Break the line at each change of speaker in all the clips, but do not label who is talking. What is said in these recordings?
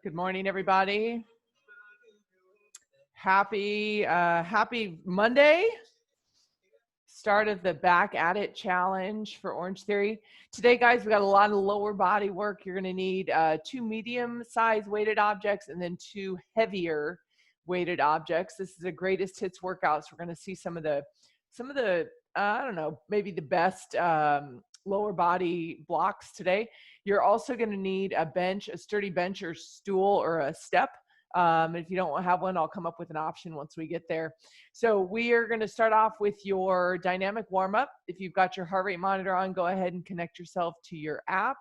Good morning, everybody. Happy Monday. Start of the Back at It challenge for Orange Theory. Today, guys, we got a lot of lower body work. You're going to need 2 medium-sized weighted objects and then 2 heavier weighted objects. This is the greatest hits workouts. We're going to see some of the I don't know, maybe the best lower body blocks today. You're also going to need a bench, a sturdy bench or stool or a step. If you don't have one, I'll come up with an option once we get there. So we are going to start off with your dynamic warm-up. If you've got your heart rate monitor on, go ahead and connect yourself to your app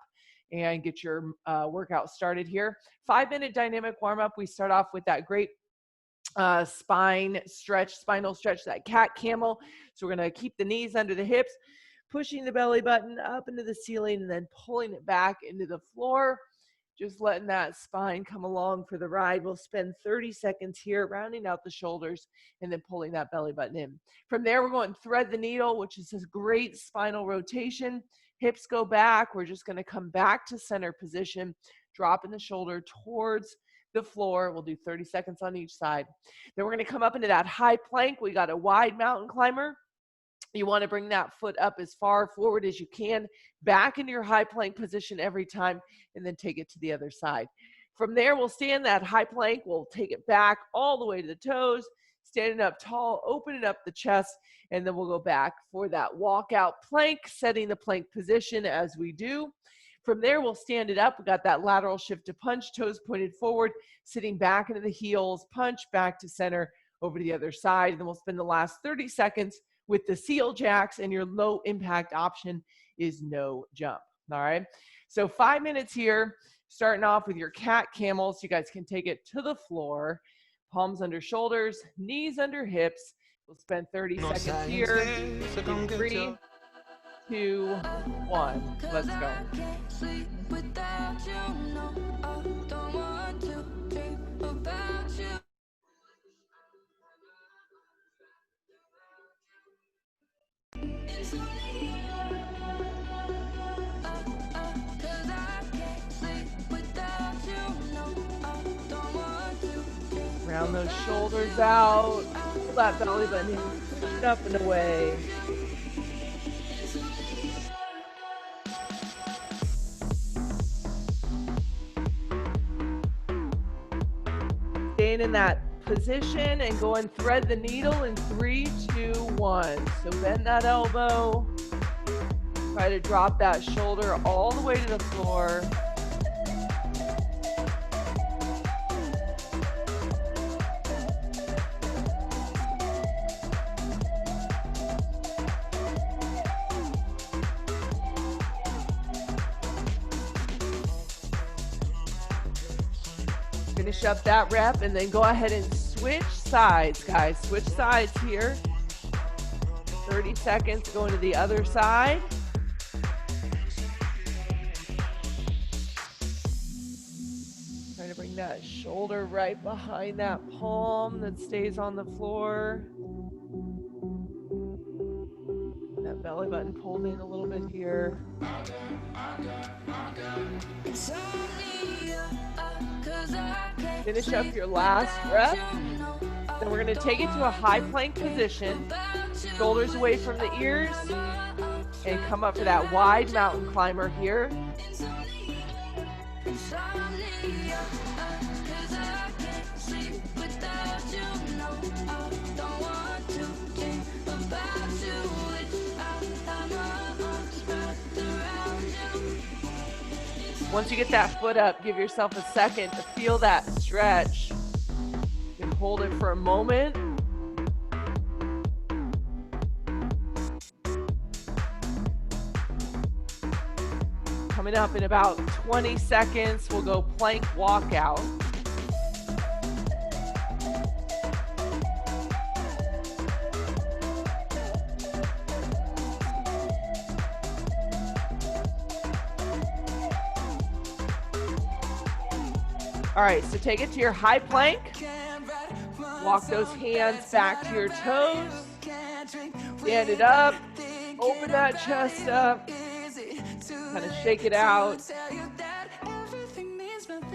and get your workout started here. 5-minute dynamic warm-up. We start off with that great spinal stretch, that cat camel. So we're going to keep the knees under the hips, pushing the belly button up into the ceiling and then pulling it back into the floor. Just letting that spine come along for the ride. We'll spend 30 seconds here, rounding out the shoulders and then pulling that belly button in. From there, we're going to thread the needle, which is this great spinal rotation. Hips go back. We're just going to come back to center position, dropping the shoulder towards the floor. We'll do 30 seconds on each side. Then we're going to come up into that high plank. We got a wide mountain climber. You want to bring that foot up as far forward as you can, back into your high plank position every time, and then take it to the other side. From there, we'll stand that high plank. We'll take it back all the way to the toes, standing up tall, opening up the chest, and then we'll go back for that walkout plank, setting the plank position as we do. From there, we'll stand it up. We got that lateral shift to punch, toes pointed forward, sitting back into the heels, punch back to center, over to the other side. And then we'll spend the last 30 seconds with the seal jacks, and your low impact option is no jump. All right. So 5 minutes here, starting off with your cat camels. You guys can take it to the floor, palms under shoulders, knees under hips. We'll spend 30 seconds here. In 3, 2, 1. Let's go. Round those shoulders out, pull that belly button in, push it up and away. Staying in that position and go and thread the needle in 3, 2, 1. So bend that elbow. Try to drop that shoulder all the way to the floor. Finish up that rep and then go ahead and switch sides, guys. Switch sides here. 30 seconds going to the other side. Trying to bring that shoulder right behind that palm that stays on the floor. That belly button pulled in a little bit here. Finish up your last rep. Then we're going to take it to a high plank position. Shoulders away from the ears. And come up to that wide mountain climber here. Once you get that foot up, give yourself a second to feel that stretch. You can hold it for a moment. Coming up in about 20 seconds, we'll go plank walkout. All right, so take it to your high plank. Walk those hands back to your toes. Stand it up. Open that chest up. Kind of shake it out.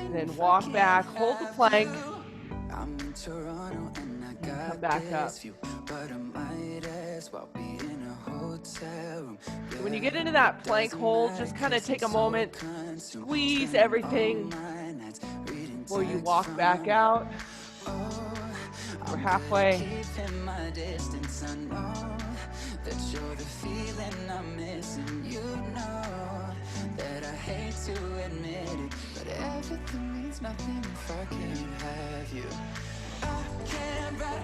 And then walk back, hold the plank. Come back up. When you get into that plank hold, just kind of take a moment, squeeze everything before you walk back out. We're halfway. That you're the feeling I'm missing, you know that I hate to admit it, but everything means nothing if I can't have you. I can't write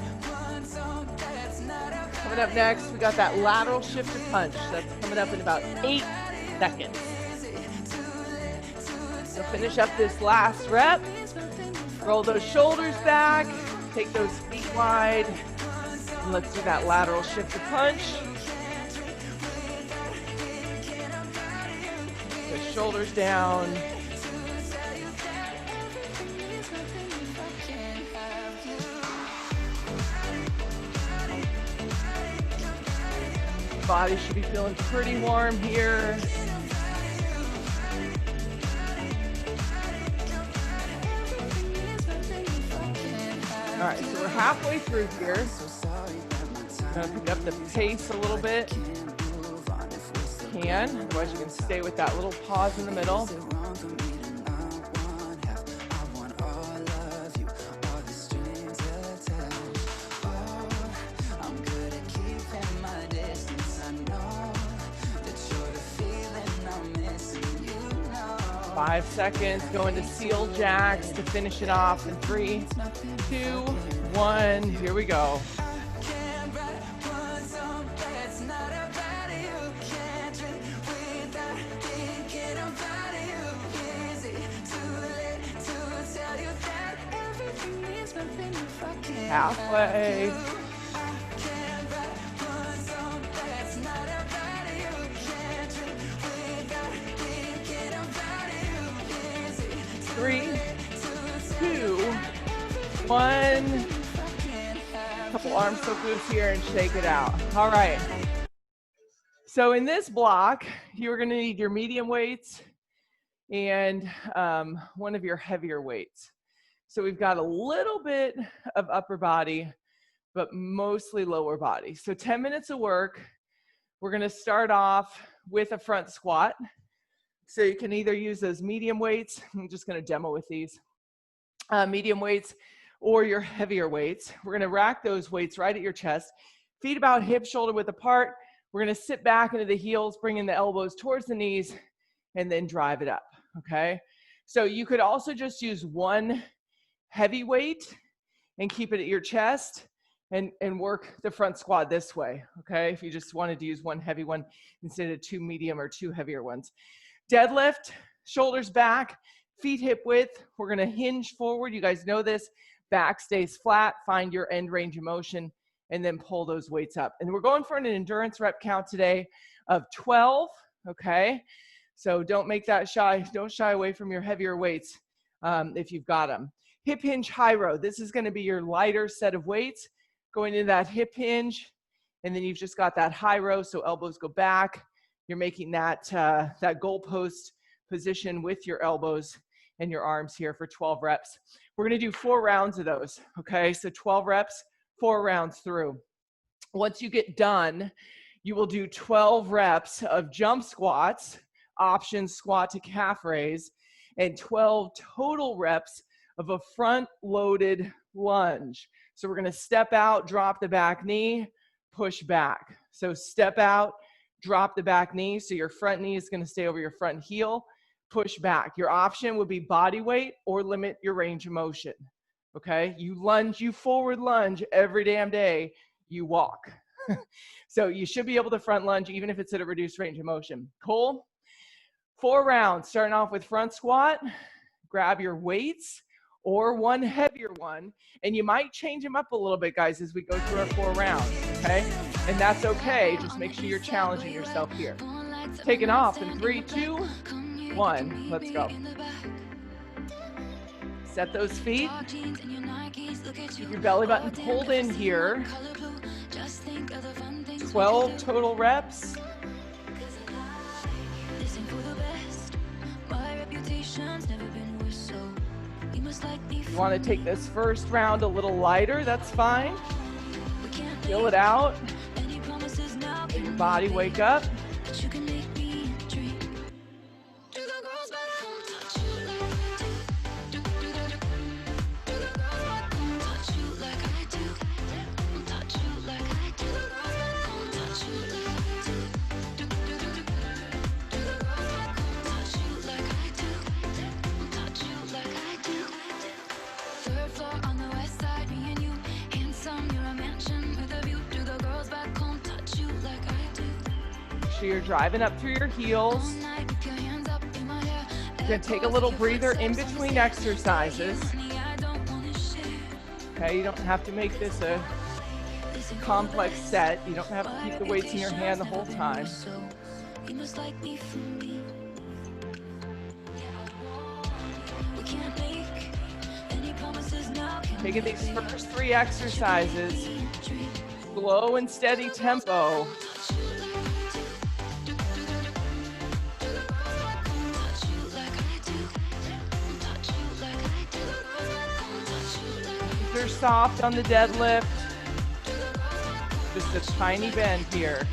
one song that's not about. Coming up next, we got that lateral shift to punch. That's coming up in about 8 seconds. So finish up this last rep. Roll those shoulders back, take those feet wide. And let's do that lateral shift to punch. The shoulders down. Body should be feeling pretty warm here. All right, so we're halfway through here. I'm gonna pick up the pace a little bit. Otherwise you can stay with that little pause in the middle. Five seconds, going to seal jacks to finish it off in 3, 2, 1, here we go. Halfway. Three, 2, 1. Couple arm soak moves here and shake it out. All right. So in this block, you're going to need your medium weights and one of your heavier weights. So we've got a little bit of upper body, but mostly lower body. So 10 minutes of work. We're going to start off with a front squat. So you can either use those medium weights. I'm just going to demo with these medium weights or your heavier weights. We're going to rack those weights right at your chest. Feet about hip shoulder width apart. We're going to sit back into the heels, bringing the elbows towards the knees, and then drive it up. Okay. So you could also just use one heavy weight and keep it at your chest and work the front squat this way. Okay. If you just wanted to use one heavy one instead of 2 medium or 2 heavier ones. Deadlift, shoulders back, feet hip width. We're going to hinge forward. You guys know this. Back stays flat. Find your end range of motion and then pull those weights up. And we're going for an endurance rep count today of 12. Okay. So don't make that shy. Don't shy away from your heavier weights if you've got them. Hip hinge high row. This is going to be your lighter set of weights going into that hip hinge. And then you've just got that high row. So elbows go back. You're making that goalpost position with your elbows and your arms here for 12 reps. We're going to do 4 rounds of those. Okay, so 12 reps, 4 rounds through. Once you get done, you will do 12 reps of jump squats, option squat to calf raise, and 12 total reps of a front loaded lunge. So we're going to step out, drop the back knee, push back. So step out, drop the back knee. So your front knee is going to stay over your front heel. Push back. Your option would be body weight or limit your range of motion. Okay. You lunge, you forward lunge every damn day you walk. So you should be able to front lunge even if it's at a reduced range of motion. Cool. 4 rounds, starting off with front squat. Grab your weights or one heavier one. And you might change them up a little bit, guys, as we go through our 4 rounds. Okay. And that's okay. Just make sure you're challenging yourself here. Taking off in 3, 2, 1. Let's go. Set those feet. Keep your belly button pulled in here. 12 total reps. You want to take this first round a little lighter, that's fine. Feel it out. Let your body wake up. You're driving up through your heels. You're going to take a little breather in between exercises. Okay, you don't have to make this a complex set. You don't have to keep the weights in your hand the whole time. Taking these first 3 exercises, slow and steady tempo. They're soft on the deadlift. Just a tiny bend here.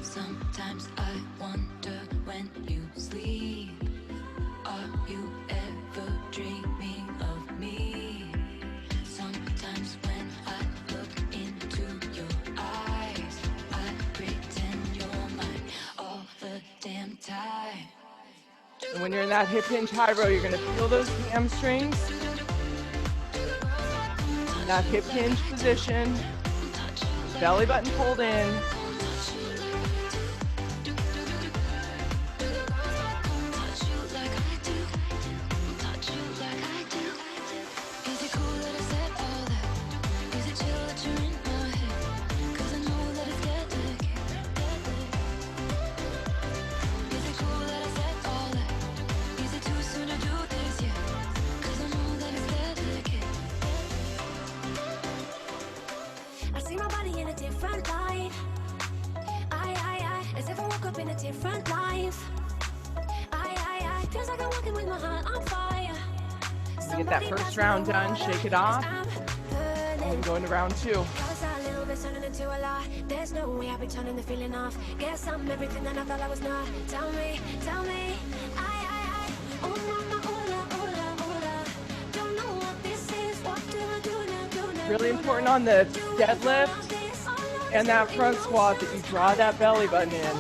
Sometimes I wonder when you sleep, are you ever dreaming of me? Sometimes when I look into your eyes, I pretend you're mine all the damn time.
And when you're in that hip hinge high row, you're going to feel those hamstrings. In that hip hinge position, belly button pulled in. Get that first round done, shake it off, and go into round 2.
There's no way I've been turning the feeling off. Guess I'm everything that I thought I was not. Tell me, oh mama, don't know what this is. What do I do now?
Really important on the deadlift and that front squat that you draw that belly button in.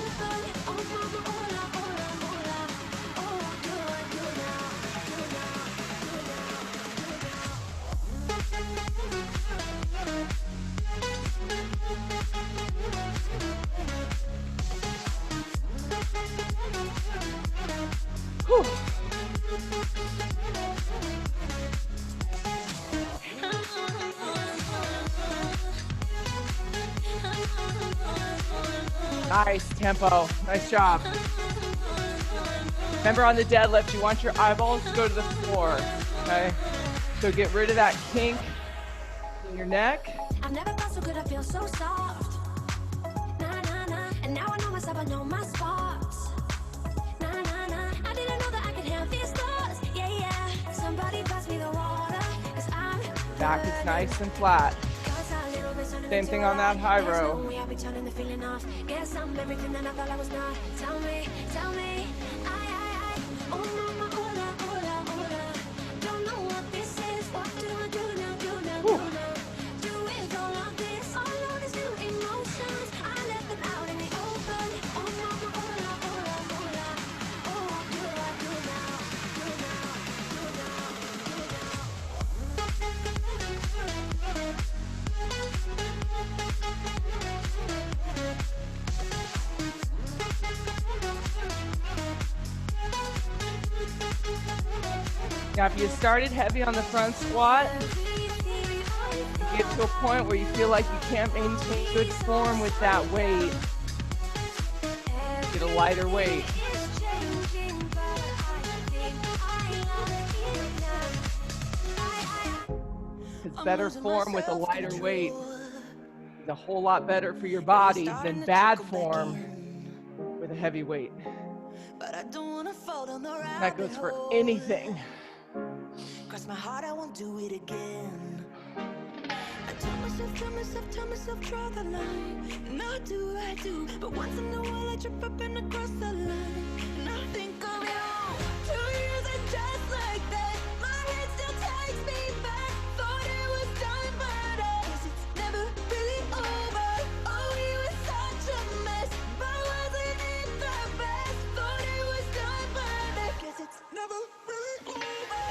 Whew. Nice tempo, nice job. Remember on the deadlift, you want your eyeballs to go to the floor, okay? So get rid of that kink in your neck.
I've never felt so good, I feel so soft. Nah, nah, nah. And now I know myself, I know my spots. Nah, nah, nah. I didn't know that I could have these thoughts. Yeah, yeah. Somebody pass me the water, 'cause I'm
back is nice and flat. Same thing on that high row.
Guess I'm everything that I thought I was not. Tell me, oh mama, don't know what this is. What do I do now? Do it all of this, all of these new emotions. I left them out in the open. Oh mama, oh, what do I do now?
Now, if you started heavy on the front squat, you get to a point where you feel like you can't maintain good form with that weight. Get a lighter weight. It's better form with a lighter weight. It's a whole lot better for your body than bad form with a heavy weight.
But I don't wanna fall down the rabbit
That goes for anything.
Cross my heart, I won't do it again. I tell myself, draw the line. And I do. But once in a while I trip up and I cross the line. And I think of you. 2 years and just like that, my head still takes me back. Thought it was done, but I guess it's never really over. Oh, we were such a mess, but wasn't it the best? Thought it was done, but I guess it's never really over.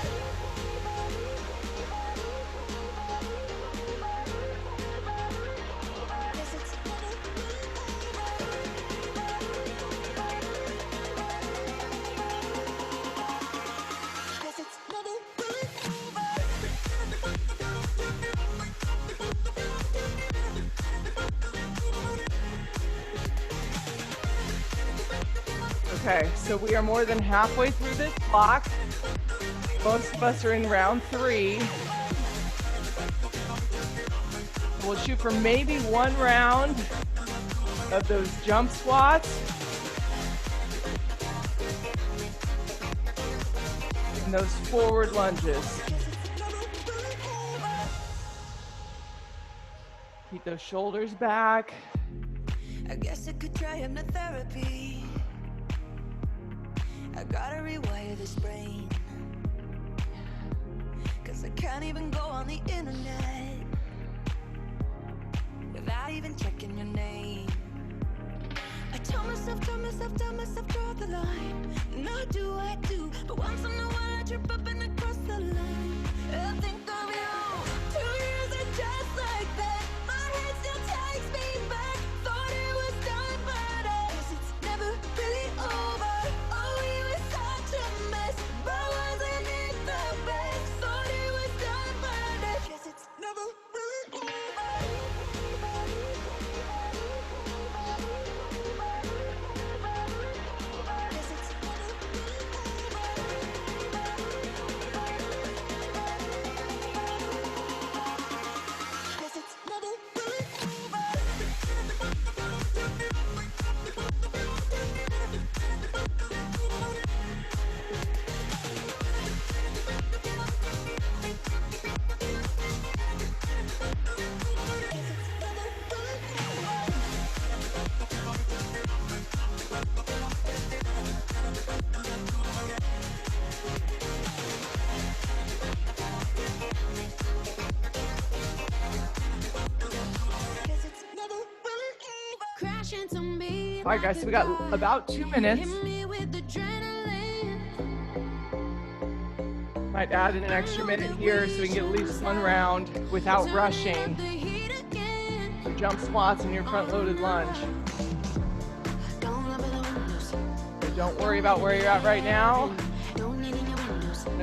Okay, so we are more than halfway through this block. Most of us are in round 3. We'll shoot for maybe 1 round of those jump squats. And those forward lunges. Keep those shoulders back.
I guess I could try hypnotherapy. I gotta rewire this brain, 'cause I can't even go on the internet without even checking your name. I tell myself, draw the line. And I do. But once in a while I trip up and I cross the line. I think of you. 2 years and just like that, my head still takes me back. Thought it was done, but I guess it's never really over. Oh, we were such a mess, but wasn't it the best? Thought it was done, but I guess it's never really over.
All right, guys, so we got about 2 minutes. Might add in an extra minute here so we can get at least 1 round without rushing. Your jump squats and your front-loaded lunge. So don't worry about where you're at right now. I know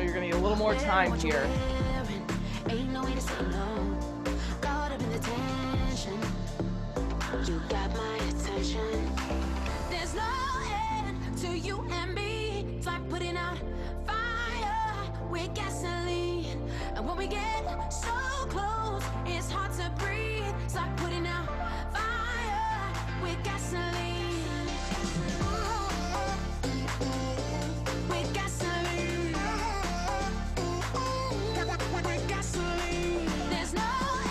you're gonna need a little more time here.
You got my attention. There's no end to you and me. It's like putting out fire with gasoline. And when we get so close, it's hard to breathe. It's like putting out fire with gasoline. With gasoline. With gasoline. There's no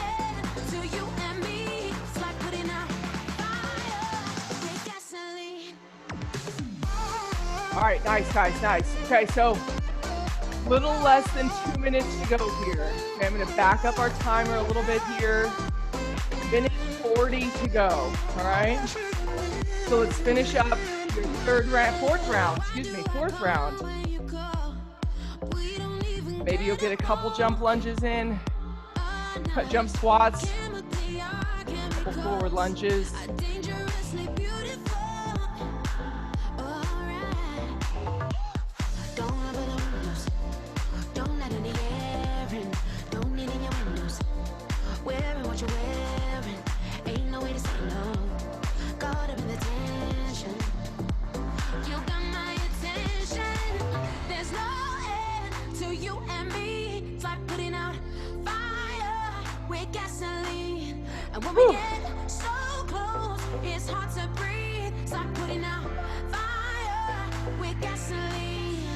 end to you and me. It's like putting out
All right, nice, guys, nice. Okay, so little less than 2 minutes to go here. Okay, I'm gonna back up our timer a little bit here. Minute 40 to go, all right? So let's finish up your fourth round. Maybe you'll get a couple jump lunges in, jump squats, couple forward lunges.
And when we get so close, it's hard to breathe. It's like putting out fire with gasoline.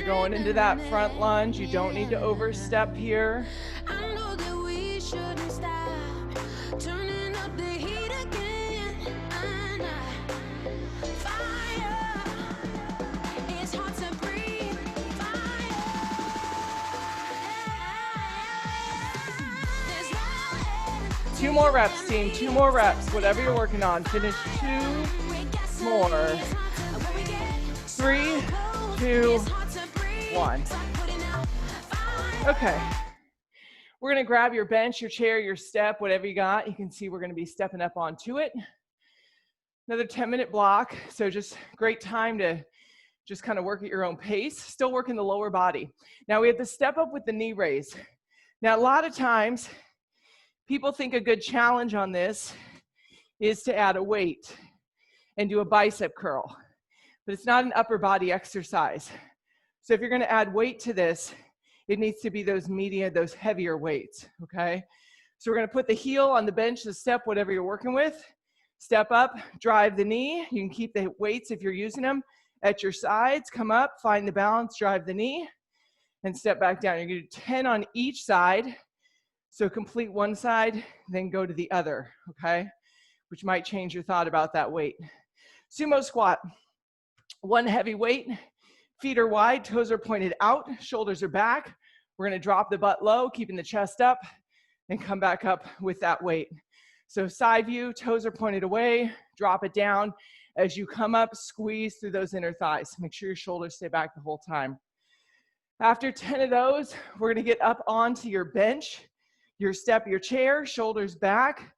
Going into that front lunge. You don't need to overstep here.
I know that we shouldn't stop. Turning up the heat again. Fire. It's hard to breathe. Fire. There's no end.
2 more reps, team. 2 more reps. Whatever you're working on. Finish 2 more. 3, 2, 1. Okay. We're going to grab your bench, your chair, your step, whatever you got. You can see we're going to be stepping up onto it. Another 10-minute block. So just great time to just kind of work at your own pace. Still working the lower body. Now we have to step up with the knee raise. Now a lot of times people think a good challenge on this is to add a weight and do a bicep curl. But it's not an upper body exercise. So if you're going to add weight to this, it needs to be those medium, those heavier weights, okay? So we're going to put the heel on the bench, the step, whatever you're working with. Step up, drive the knee. You can keep the weights if you're using them at your sides. Come up, find the balance, drive the knee, and step back down. You're going to do 10 on each side. So complete one side, then go to the other, okay? Which might change your thought about that weight. Sumo squat. 1 heavy weight, feet are wide, toes are pointed out, shoulders are back. We're going to drop the butt low, keeping the chest up, and come back up with that weight. So side view, toes are pointed away, drop it down. As you come up, squeeze through those inner thighs. Make sure your shoulders stay back the whole time. After 10 of those, we're going to get up onto your bench, your step, your chair, shoulders back.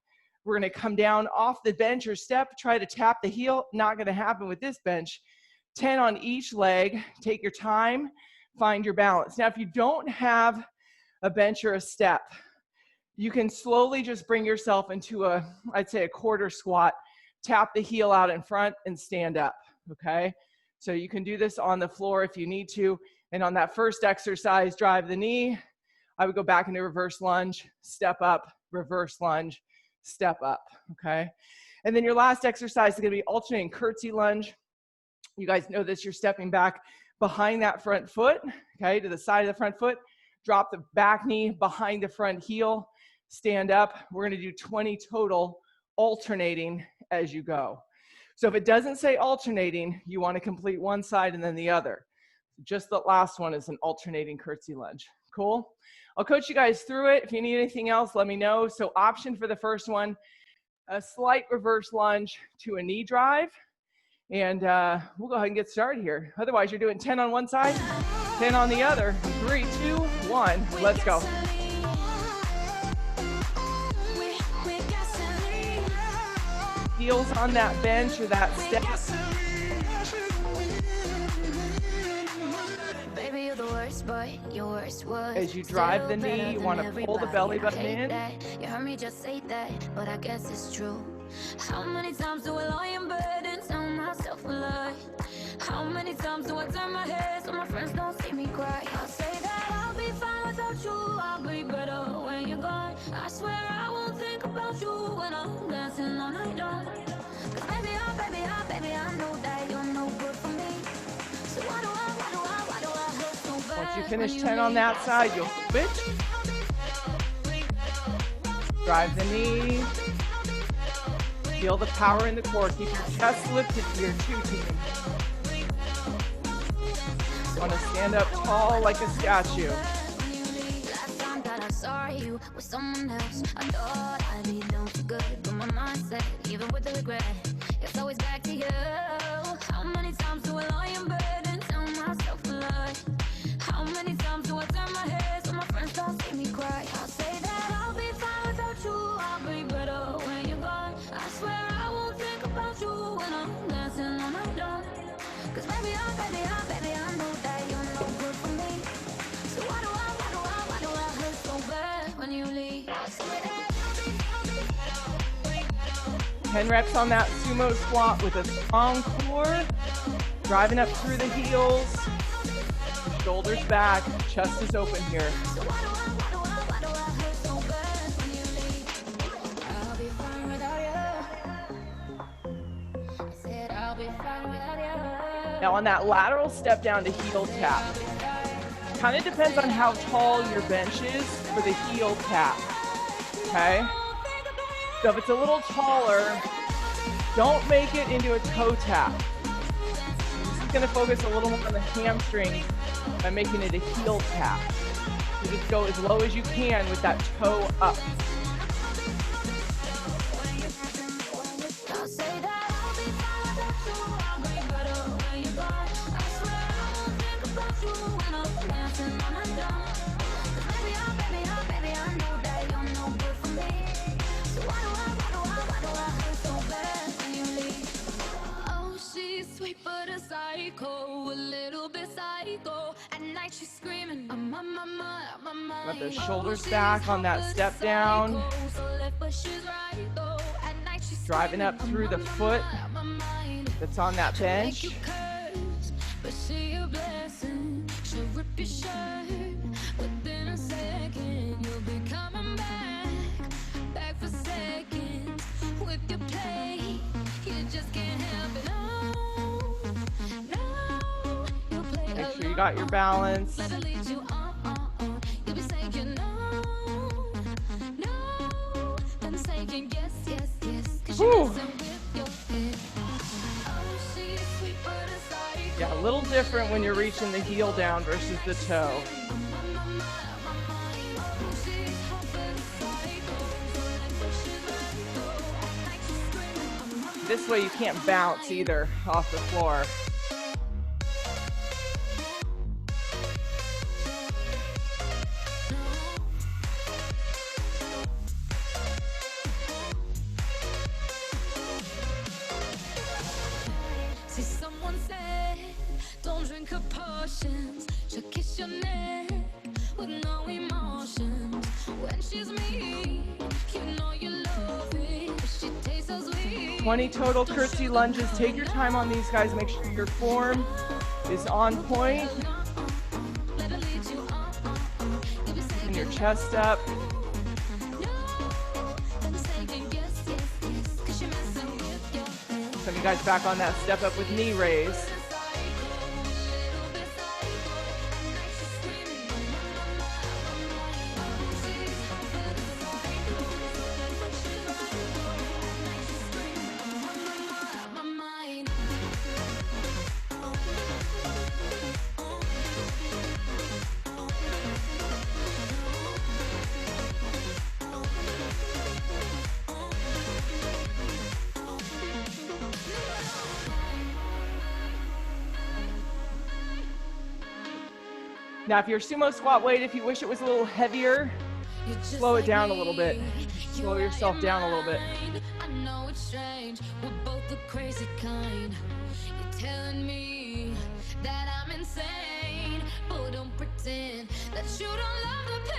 We're going to come down off the bench or step, try to tap the heel. Not going to happen with this bench. 10 on each leg. Take your time, find your balance. Now, if you don't have a bench or a step, you can slowly just bring yourself into I'd say a quarter squat, tap the heel out in front and stand up, okay? So you can do this on the floor if you need to. And on that first exercise, drive the knee. I would go back into reverse lunge, step up, reverse lunge, step up, okay? And then your last exercise is gonna be alternating curtsy lunge. You guys know this, you're stepping back behind that front foot, okay, to the side of the front foot. Drop the back knee behind the front heel, stand up. We're gonna do 20 total alternating as you go. So if it doesn't say alternating, you wanna complete one side and then the other. Just the last one is an alternating curtsy lunge. Cool? I'll coach you guys through it. If you need anything else, let me know. So option for the first one, a slight reverse lunge to a knee drive. And we'll go ahead and get started here. Otherwise, you're doing 10 on one side, 10 on the other. 3, 2, 1, let's go. Heels on that bench or that step.
Baby, you're the worst, but your worst was
As you drive the knee, you want to pull the belly button in.
You heard me just say that, but I guess it's true. How many times do I lie in bed and tell myself a lie? How many times do I turn my head so my friends don't see me cry? I'll say that I'll be fine without you, I'll be better when you're gone. I swear I won't think about you when I'm dancing all night long. Cause baby, I know that you're no good for me. So why do I hurt so bad?
Once you finish 10 on that side, you'll switch. Drive the knee. Feel the power in the core. Keep your chest lifted here too, team. Want to stand up tall like a statue.
Last time that I saw you with someone else, I thought I'd be down for good, but my mindset, even with the regret, it's always back to you. How many times do I lie in bed and tell myself a lie? How many times do I turn my head so my friends don't see me cry? I'll say that I'll be fine without you, I'll be better when you're gone. I swear I won't think about you when I'm dancing all night long. Cause baby, I know that you're no good for me. So why do I hurt so bad when you leave?
10 reps on that sumo squat with a strong core. Driving up through the heels. Shoulders back, chest is open here.
So why do I hurt so bad when you leave? I'll be fine without you. I said I'll be fine without you.
Now on that lateral step down to heel tap. kind of depends on how tall your bench is for the heel tap, okay? So if it's a little taller, don't make it into a toe tap. I'm just gonna focus a little more on the hamstring by making it a heel tap. You just go as low as you can with that toe up. Let the shoulders back on that step down. Driving up through the foot that's on that bench. Make sure you got your balance. Whew. Yeah, a little different when you're reaching the heel down versus the toe. This way you can't bounce either off the floor.
She'll kiss your neck with no emotions. When she's me, you know you love it. She tastes so sweet.
20 total curtsy lunges. Take your time on these, guys. Make sure your form is on point. And your chest up. Some of you guys back on that step up with knee raise. Now, if your sumo squat weight, if you wish it was a little heavier, slow it down a little bit. Slow yourself down a little bit.
I know it's strange, we're both the crazy kind. You're telling me that I'm insane, but don't pretend that you don't love the pain.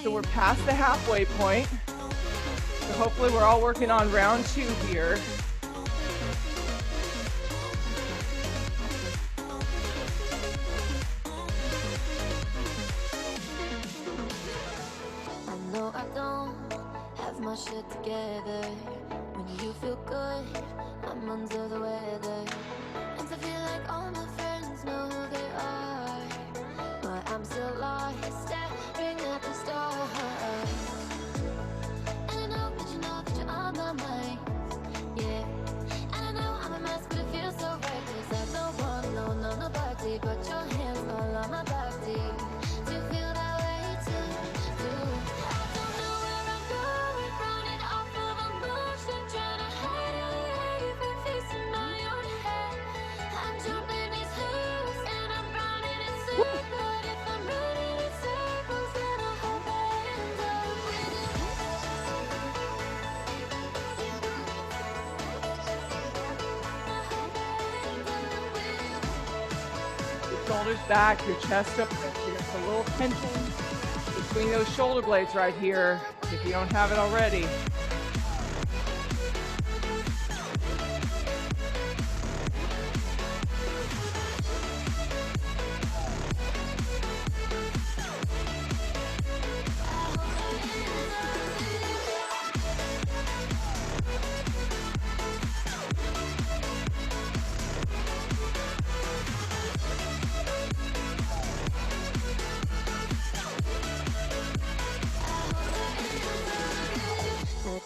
So we're past the halfway point. So hopefully we're all working on round 2 here.
I know I don't have my shit together. When you feel good, I'm under the weather. And I feel like all my friends know who they are, but I'm still lost, staring at the stars. And I know that you're on my mind, yeah. And I know I'm a mess, but it feels so right, 'cause I don't want nobody but your hands all on my body. Do you feel that way too? I don't know where I'm going, running off of emotion, trying to hide away from facing my own head. I'm jumping these hoops and I'm running in circles. If I'm running in circles, then I'll
shoulders back, your chest up. You're gonna put a little tension between those shoulder blades right here, if you don't have it already.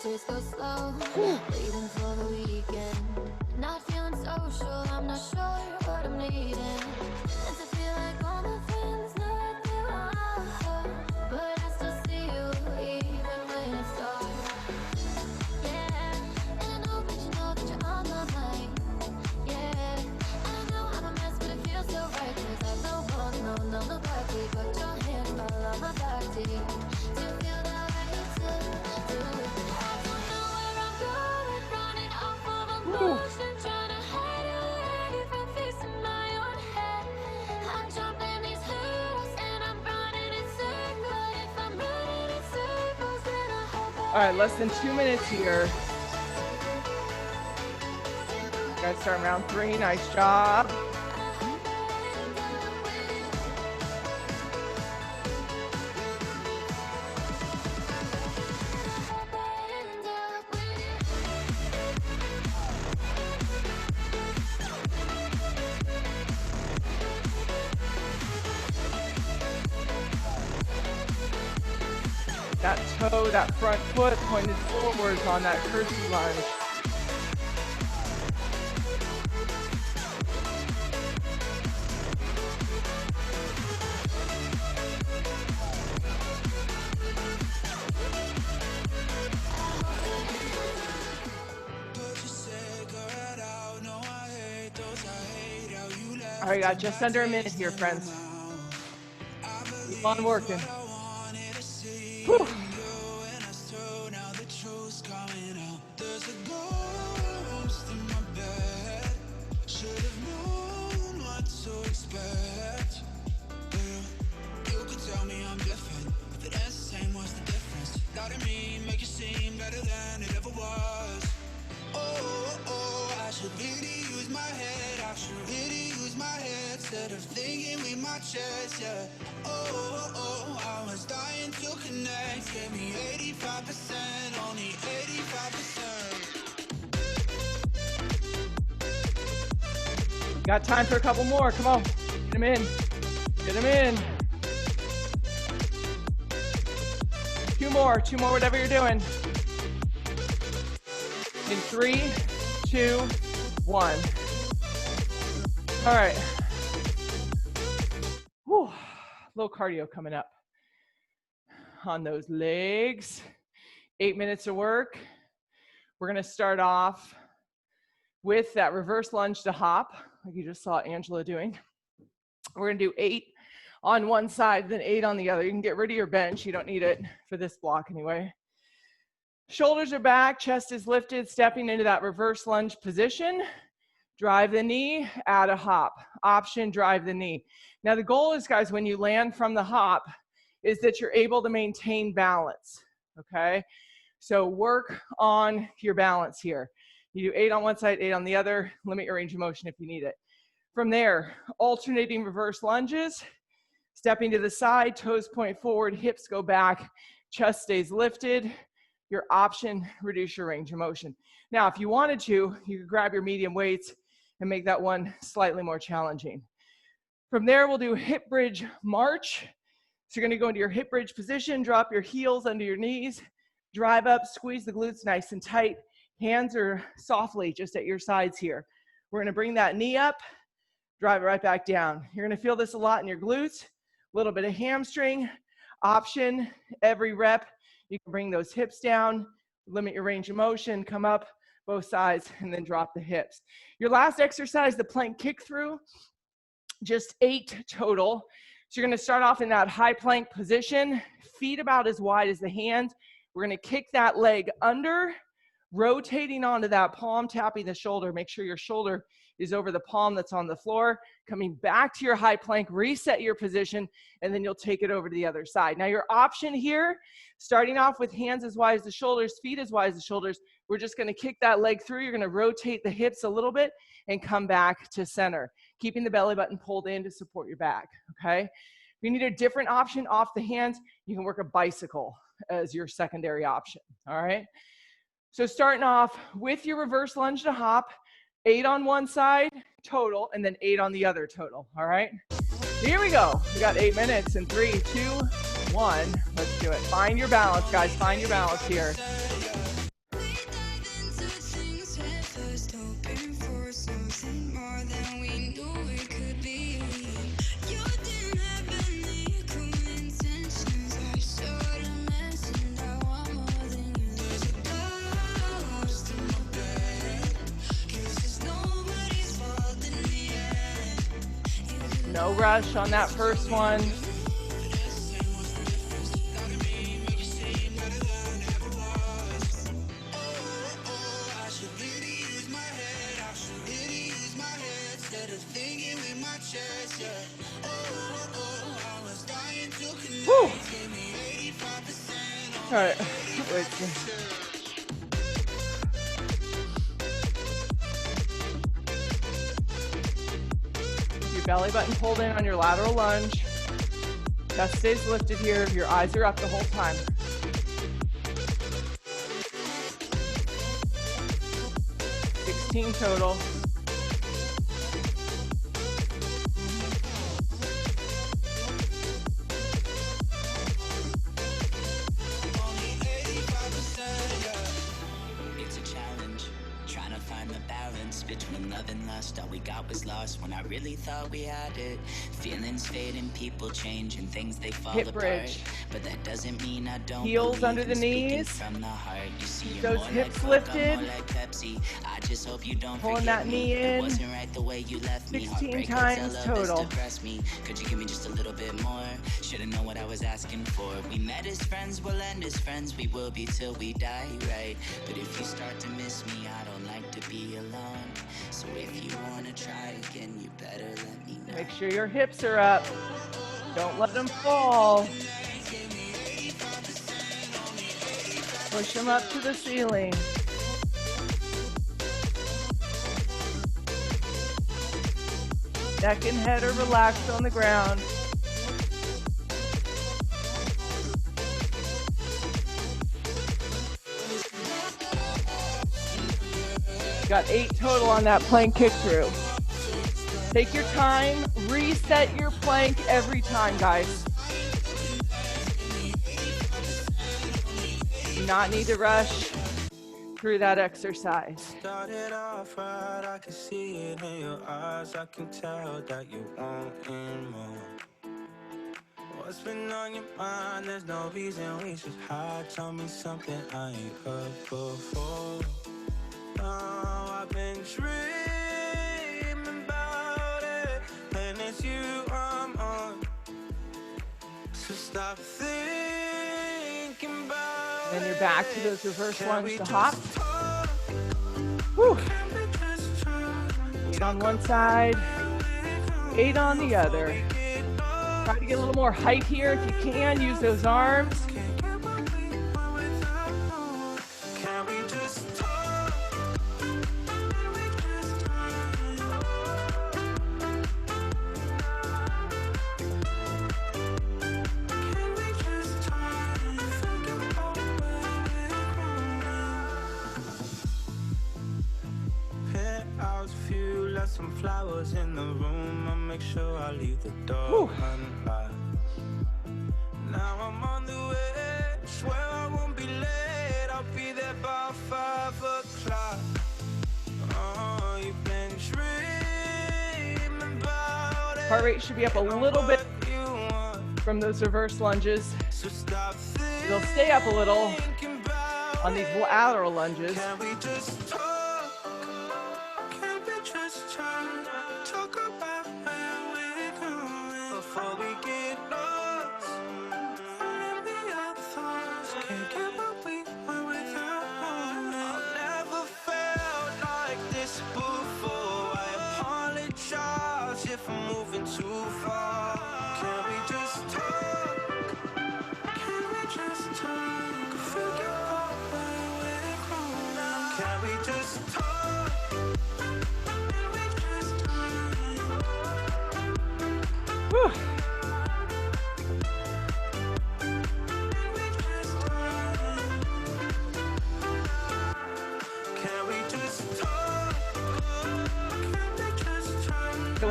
Days go slow, waiting for the weekend. Not feeling social, I'm not sure what I'm needing. And to feel like all my friends know what they want, but I still see you even when it's dark. Yeah, and I know that you're on my mind. Yeah, I know I'm a mess, but it feels so right. 'Cause I don't want nobody but your hand all on my body. Do you feel that way too? Do it.
All right, less than 2 minutes here. Guys, start round 3. Nice job. That toe, that front foot pointed forwards on that curtsy lunge. All right, got just under a minute here, friends. Keep on working. Whew.
Instead of thinking with my chest, yeah. I was dying to connect. Give me 85%, only 85%.
Got time for a couple more. Come on, get them in. Get them in. Two more, whatever you're doing. In 3, 2, 1. All right. Whew. A little cardio coming up on those legs. 8 minutes of work. We're gonna start off with that reverse lunge to hop, like you just saw Angela doing. We're gonna do 8 on one side, then 8 on the other. You can get rid of your bench. You don't need it for this block anyway. Shoulders are back, chest is lifted, stepping into that reverse lunge position. Drive the knee, add a hop. Option, drive the knee. Now the goal is, guys, when you land from the hop, is that you're able to maintain balance, okay? So work on your balance here. You do 8 on one side, 8 on the other. Limit your range of motion if you need it. From there, alternating reverse lunges, stepping to the side, toes point forward, hips go back, chest stays lifted. Your option, reduce your range of motion. Now, if you wanted to, you could grab your medium weights and make that one slightly more challenging. From there, we'll do hip bridge march. So you're gonna go into your hip bridge position, drop your heels under your knees, drive up, squeeze the glutes nice and tight. Hands are softly just at your sides here. We're gonna bring that knee up, drive it right back down. You're gonna feel this a lot in your glutes, a little bit of hamstring. Option, every rep, you can bring those hips down, limit your range of motion, come up both sides, and then drop the hips. Your last exercise, the plank kick through, just 8 total. So you're gonna start off in that high plank position, feet about as wide as the hands. We're gonna kick that leg under, rotating onto that palm, tapping the shoulder. Make sure your shoulder is over the palm that's on the floor, coming back to your high plank, reset your position, and then you'll take it over to the other side. Now your option here, starting off with hands as wide as the shoulders, feet as wide as the shoulders, we're just gonna kick that leg through. You're gonna rotate the hips a little bit and come back to center, keeping the belly button pulled in to support your back, okay? If you need a different option off the hands, you can work a bicycle as your secondary option, all right? So starting off with your reverse lunge to hop, 8 on one side total, and then 8 on the other total, all right? Here we go. We got 8 minutes in 3, 2, 1. Let's do it. Find your balance, guys. Find your balance here. No rush on that first one. Woo. All right, wait. Your belly button pulled in on your lateral lunge. Chest stays lifted here. Your eyes are up the whole time. Total.
It's a challenge, trying to find the balance between love and lust. All we got was lost when I really thought we had it. Feelings fade and people change and things they fall
Hip
apart.
bridge.
But that doesn't mean I don't
Heels under the knees.
from the heart. You see,
Keep
you're
those
more
hips
like Coke, I'm
lifted.
more like Pepsi. I just hope you don't
Pulling
forget
that
me.
knee
It
in.
wasn't right the way you left me.
16
Heartbreak
times
hurts, I love this
total.
depressed me. Could you give me just a little bit more? Should've known what I was asking for. We met as friends, we'll end as friends. We will be till we die, right? But if you start to miss me, I don't like to be alone. So if you wanna try again, you better let me know.
Make sure your hips are up. Don't let them fall. Push them up to the ceiling. Neck and head are relaxed on the ground. Got 8 total on that plank kick through. Take your time, reset your plank every time, guys. Do not need to rush through that exercise.
Started off right, I can see it in your eyes. I can tell that you want more. What's been on your mind? There's no reason we should hide. Tell me something I ain't heard before. Oh, I've been dreaming about it, and it's you I'm on. So stop thinking about it.
Then you're back to those reverse lunge to hop. Whew. 8 on one side, 8 on the other. Try to get a little more height here if you can. Use those arms.
Some flowers in the room, I'll make sure I leave the door unlocked. Now I'm on the way, swear I won't be late. I'll be there by 5 o'clock. Oh, you've been dreaming about it.
Heart rate should be up a little bit from those reverse lunges. They'll stay up a little on these lateral lunges.
Before we get lost, maybe our thoughts can't get what we want without one. I've never felt like this before. I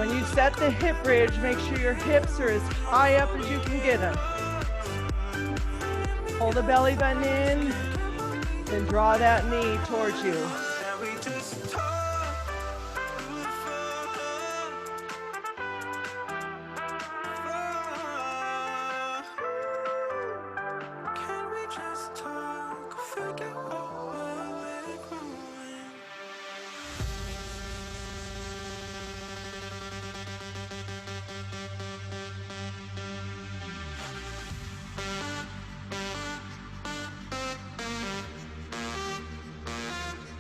when you set the hip bridge, make sure your hips are as high up as you can get them. Hold the belly button in, then draw that knee towards you.
And we just talk through the phone. Can we just talk, figure out where we're growing?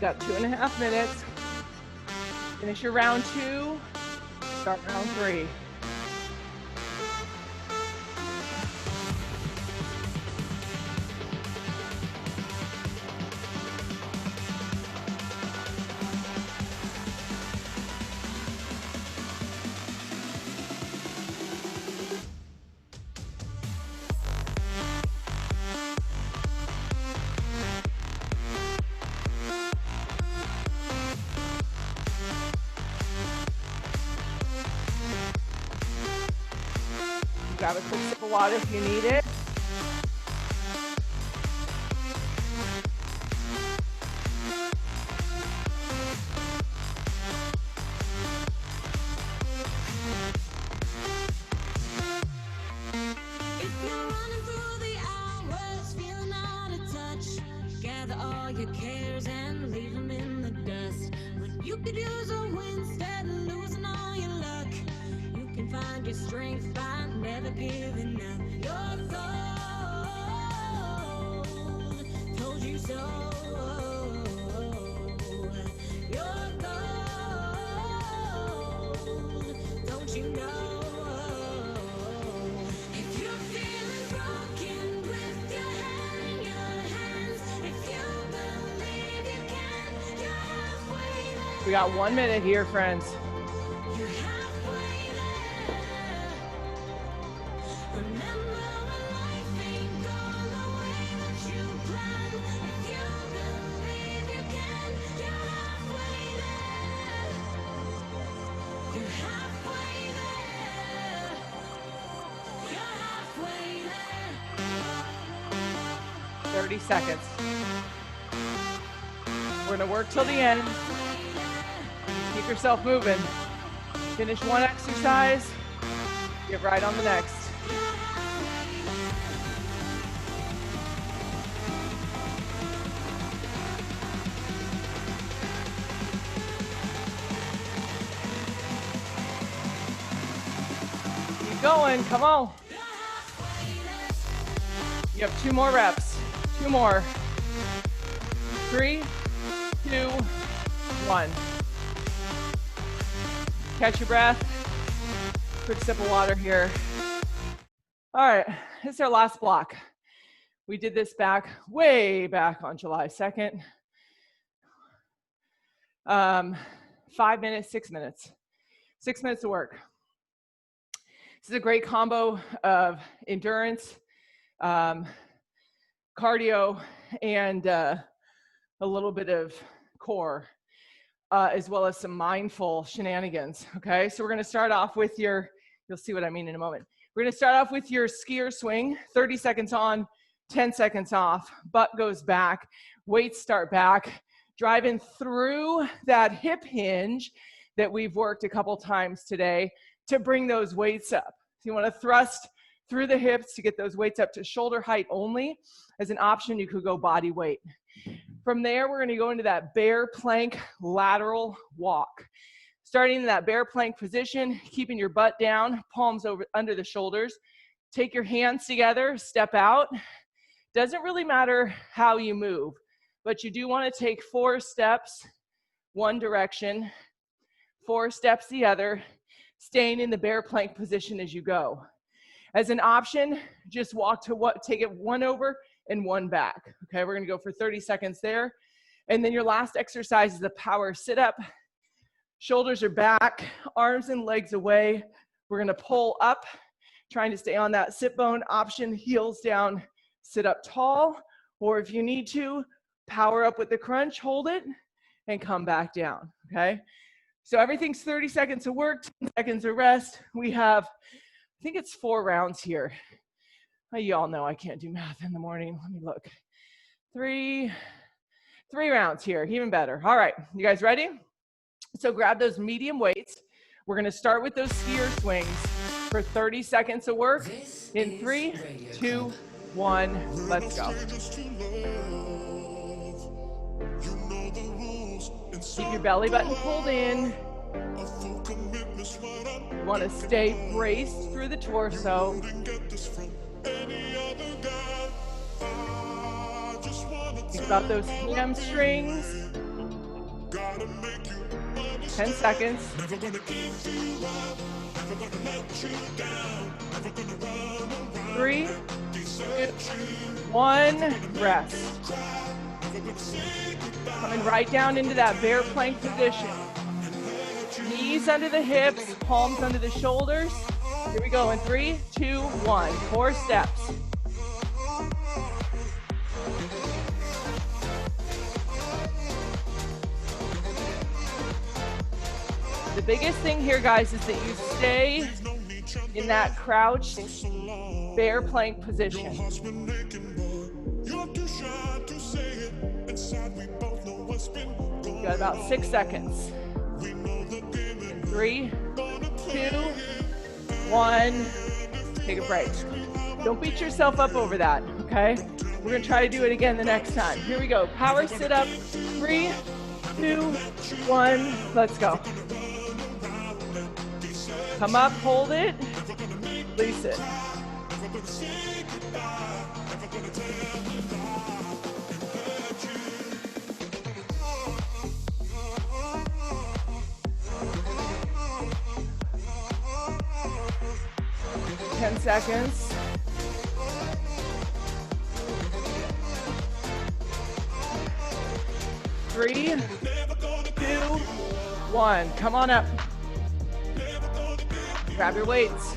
Got 2.5 minutes. Finish your round 2, start round 3. Grab a quick sip of water if you need it.
If you're running through the hours, feeling out of touch, gather all your cares and leave them in the dust. When you could use a win instead of losing all your luck, you can find your strength by never giving up. Your gold, told you so. Your gold, don't you know? If you're feeling broken, lift your head in your hands. If you believe you can, you're halfway there.
We got 1 minute here, friends.
You're halfway there. Remember, when life ain't gone the way that you planned, if you believe you can, you're halfway there. You're halfway there. You're halfway there.
30 seconds. We're gonna work till the end. Keep yourself moving. Finish one exercise, get right on the next. Keep going, come on. You have 2 more reps. 2 more. 3, 2, 1. Catch your breath. Quick sip of water here. All right, this is our last block. We did this way back on July 2nd. 5 minutes, 6 minutes. 6 minutes of work. This is a great combo of endurance, cardio, and a little bit of core, as well as some mindful shenanigans, okay? So we're gonna start off with you'll see what I mean in a moment. We're gonna start off with your skier swing, 30 seconds on, 10 seconds off, butt goes back, weights start back, driving through that hip hinge that we've worked a couple times today to bring those weights up. So you wanna thrust through the hips to get those weights up to shoulder height only. As an option, you could go body weight. From there, we're gonna go into that bear plank lateral walk. Starting in that bear plank position, keeping your butt down, palms over under the shoulders. Take your hands together, step out. Doesn't really matter how you move, but you do wanna take 4 steps, one direction, 4 steps the other, staying in the bear plank position as you go. As an option, just take it 1 over and 1 back. Okay, we're gonna go for 30 seconds there. And then your last exercise is a power sit-up. Shoulders are back, arms and legs away. We're gonna pull up, trying to stay on that sit bone option, heels down, sit up tall, or if you need to, power up with the crunch, hold it, and come back down, okay? So everything's 30 seconds of work, 10 seconds of rest. We have, I think it's 4 rounds here. You all know I can't do math in the morning. Let me look. Three rounds here, even better. All right, you guys ready? So grab those medium weights. We're gonna start with those skier swings for 30 seconds of work. In 3, 2, 1, let's go. Keep your belly button pulled in. You want to stay braced through the torso. Think about those hamstrings. 10 seconds. 3, 2, 1, rest. Coming right down into that bear plank position. Knees under the hips, palms under the shoulders. Here we go in 3, 2, 1. 4 steps. The biggest thing here, guys, is that you stay in that crouched bear plank position. You got about 6 seconds. 3, 2, 1. Take a break. Don't beat yourself up over that, okay? We're gonna try to do it again the next time. Here we go. Power sit up. 3, 2, 1. Let's go. Come up, hold it, release it. Ten seconds. 3, 2, 1. Come on up. Grab your weights.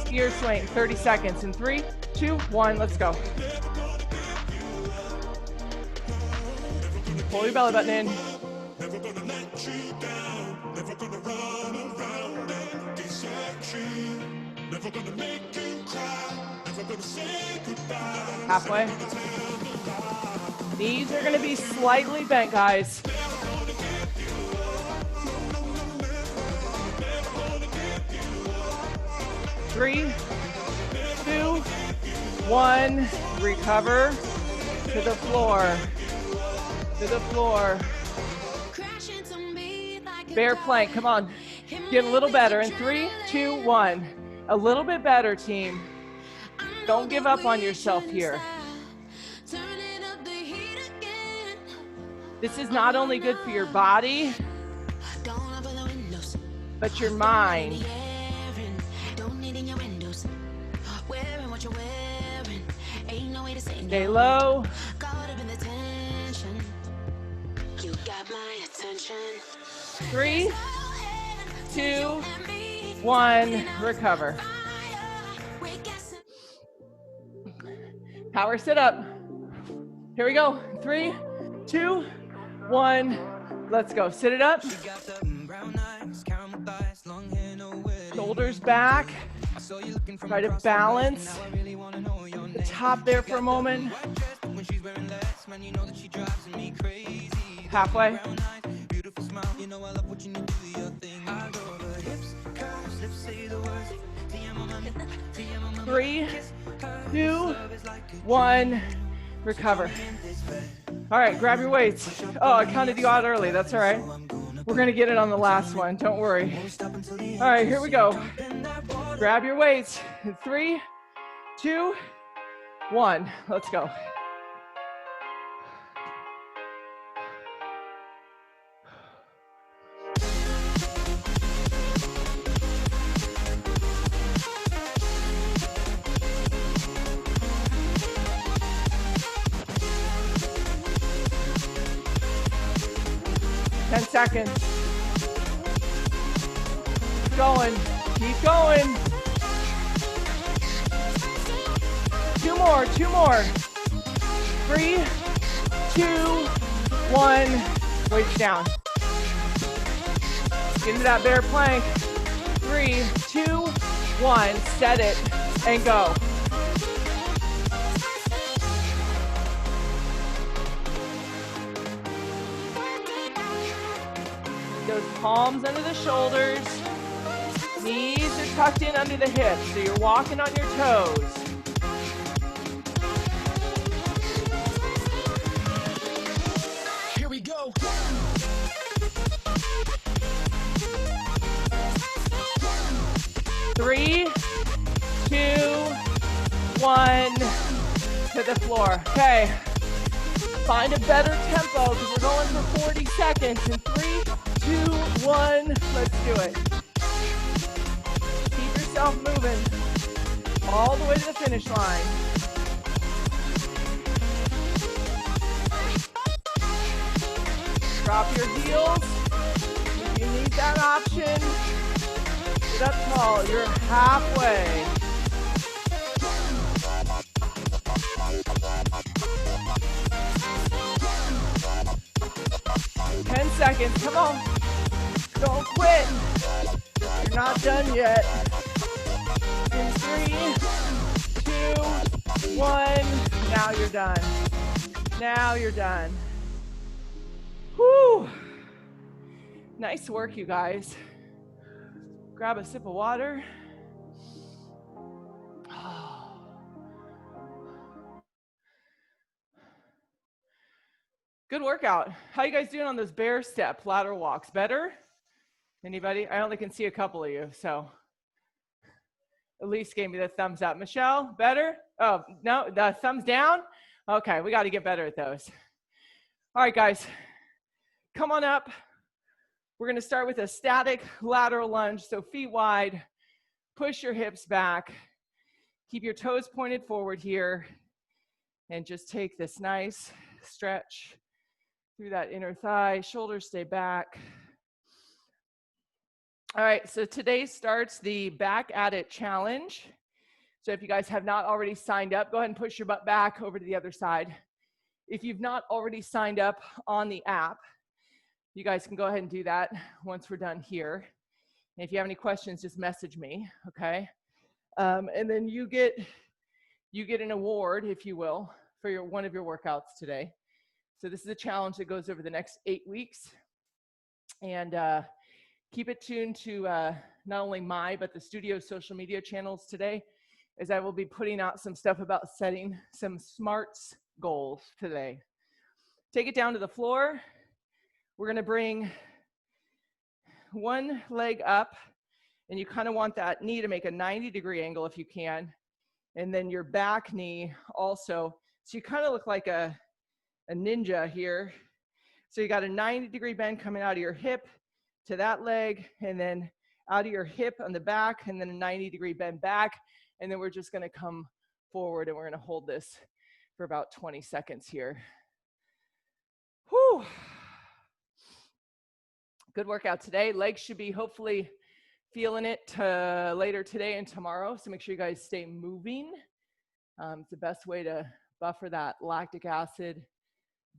Skier swing, 30 seconds. In 3, 2, 1, let's go. Pull your belly button in. Halfway. Knees are gonna be slightly bent, guys. 3, 2, 1, recover to the floor, to the floor. Bear plank, come on, get a little better. In 3, 2, 1, a little bit better, team. Don't give up on yourself here. This is not only good for your body, but your mind. Stay low. 3, 2, 1, recover. Power sit up. Here we go. 3, 2, 1, let's go. Sit it up. Shoulders back. Try to balance the top there for a moment. Halfway. 3, 2, 1, recover. All right, grab your weights. Oh, I counted you out early. That's all right. We're gonna get it on the last one. Don't worry. All right, here we go. Grab your weights. 3, 2, 1. Let's go. Seconds. Keep going. Keep going. 2 more. 2 more. 3, 2, 1. Weights down. Get into that bear plank. 3, 2, 1. Set it and go. Those palms under the shoulders. Knees are tucked in under the hips, so you're walking on your toes.
Here we go.
3, 2, 1. To the floor. Okay. Find a better tempo because we're going for 40 seconds. In 3, 2, 1. Let's do it. Keep yourself moving all the way to the finish line. Drop your heels. If you need that option, sit up tall. You're halfway. Ten seconds. Come on. Don't quit. You're not done yet. In 3, 2, 1. Now you're done. Now you're done. Whew. Nice work, you guys. Grab a sip of water. Good workout. How you guys doing on those bear step ladder walks? Better? Anybody? I only can see a couple of you, so Elise gave me the thumbs up. Michelle, better? Oh, no, the thumbs down? Okay, we got to get better at those. All right, guys, come on up. We're going to start with a static lateral lunge, so feet wide. Push your hips back. Keep your toes pointed forward here, and just take this nice stretch through that inner thigh. Shoulders stay back. All right, so today starts the Back at It challenge. So if you guys have not already signed up, go ahead and push your butt back over to the other side. If you've not already signed up on the app, you guys can go ahead and do that once we're done here. And if you have any questions, just message me, okay? And then you get an award, if you will, for one of your workouts today. So this is a challenge that goes over the next 8 weeks. And keep it tuned to not only my, but the studio's social media channels today, as I will be putting out some stuff about setting some SMARTS goals today. Take it down to the floor. We're going to bring one leg up, and you kind of want that knee to make a 90-degree angle if you can, and then your back knee also. So you kind of look like a ninja here. So you got a 90-degree bend coming out of your hip to that leg, and then out of your hip on the back, and then a 90-degree bend back, and then we're just going to come forward, and we're going to hold this for about 20 seconds here. Whew. Good workout today. Legs should be hopefully feeling it later today and tomorrow, so make sure you guys stay moving. It's the best way to buffer that lactic acid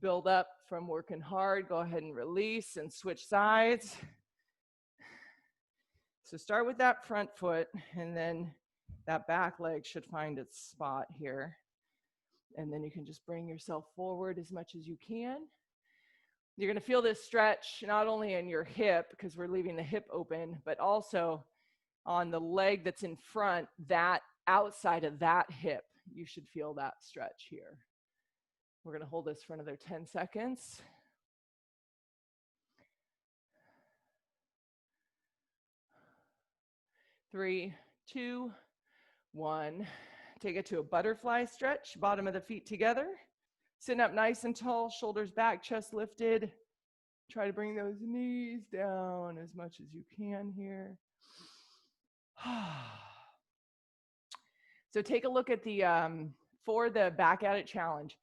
build up from working hard. Go ahead and release and switch sides. So start with that front foot, and then that back leg should find its spot here. And then you can just bring yourself forward as much as you can. You're going to feel this stretch not only in your hip, because we're leaving the hip open, but also on the leg that's in front, that outside of that hip. You should feel that stretch here. We're going to hold this for another 10 seconds. Three, two, one. Take it to a butterfly stretch, bottom of the feet together. Sitting up nice and tall, shoulders back, chest lifted. Try to bring those knees down as much as you can here. So take a look at for the Back at It challenge.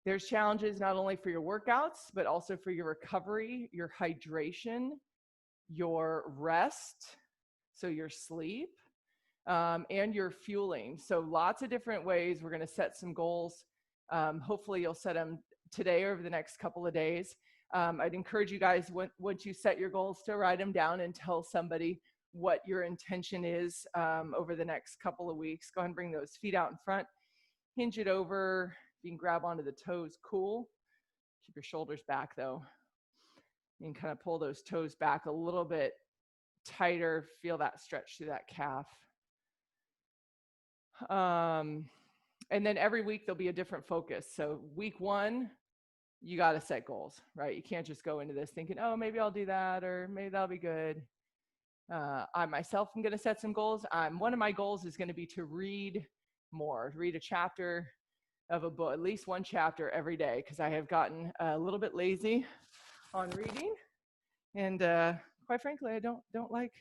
There's challenges not only for your workouts, but also for your recovery, your hydration, your rest, so your sleep, and your fueling. So lots of different ways we're going to set some goals. Hopefully you'll set them today or over the next couple of days. I'd encourage you guys, once you set your goals, to write them down and tell somebody what your intention is over the next couple of weeks. Go ahead and bring those feet out in front. Hinge it over. You can grab onto the toes. Cool. Keep your shoulders back, though. You can kind of pull those toes back a little bit tighter. Feel that stretch through that calf. And then every week there'll be a different focus. So week 1, you got to set goals, right? You can't just go into this thinking, oh, maybe I'll do that, or maybe that'll be good. I myself am going to set some goals. One of my goals is going to be to read more, read a chapter of a book, at least one chapter every day, because I have gotten a little bit lazy on reading. And quite frankly, I don't like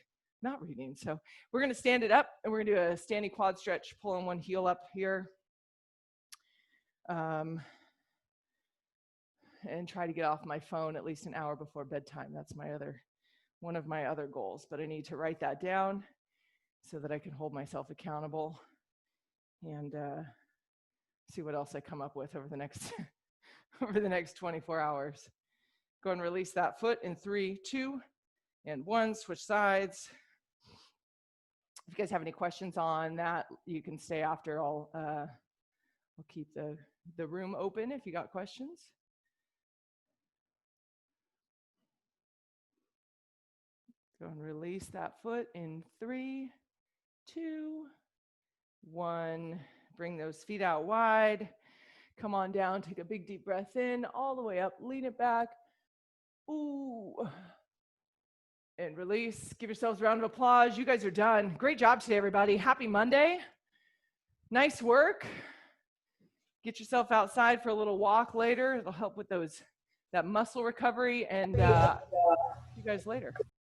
not reading. So we're going to stand it up, and we're going to do a standing quad stretch, pulling one heel up here. And try to get off my phone at least an hour before bedtime. That's one of my other goals, but I need to write that down so that I can hold myself accountable and see what else I come up with over the next over the next 24 hours. Go and release that foot in 3, 2, and 1. Switch sides. If you guys have any questions on that, you can stay after. I'll keep the room open if you got questions. Go and release that foot in 3, 2, 1. Bring those feet out wide. Come on down. Take a big deep breath in, all the way up. Lean it back. Ooh. And release. Give yourselves a round of applause. You guys are done. Great job today, everybody. Happy Monday. Nice work. Get yourself outside for a little walk later. It'll help with that muscle recovery. And see you guys later.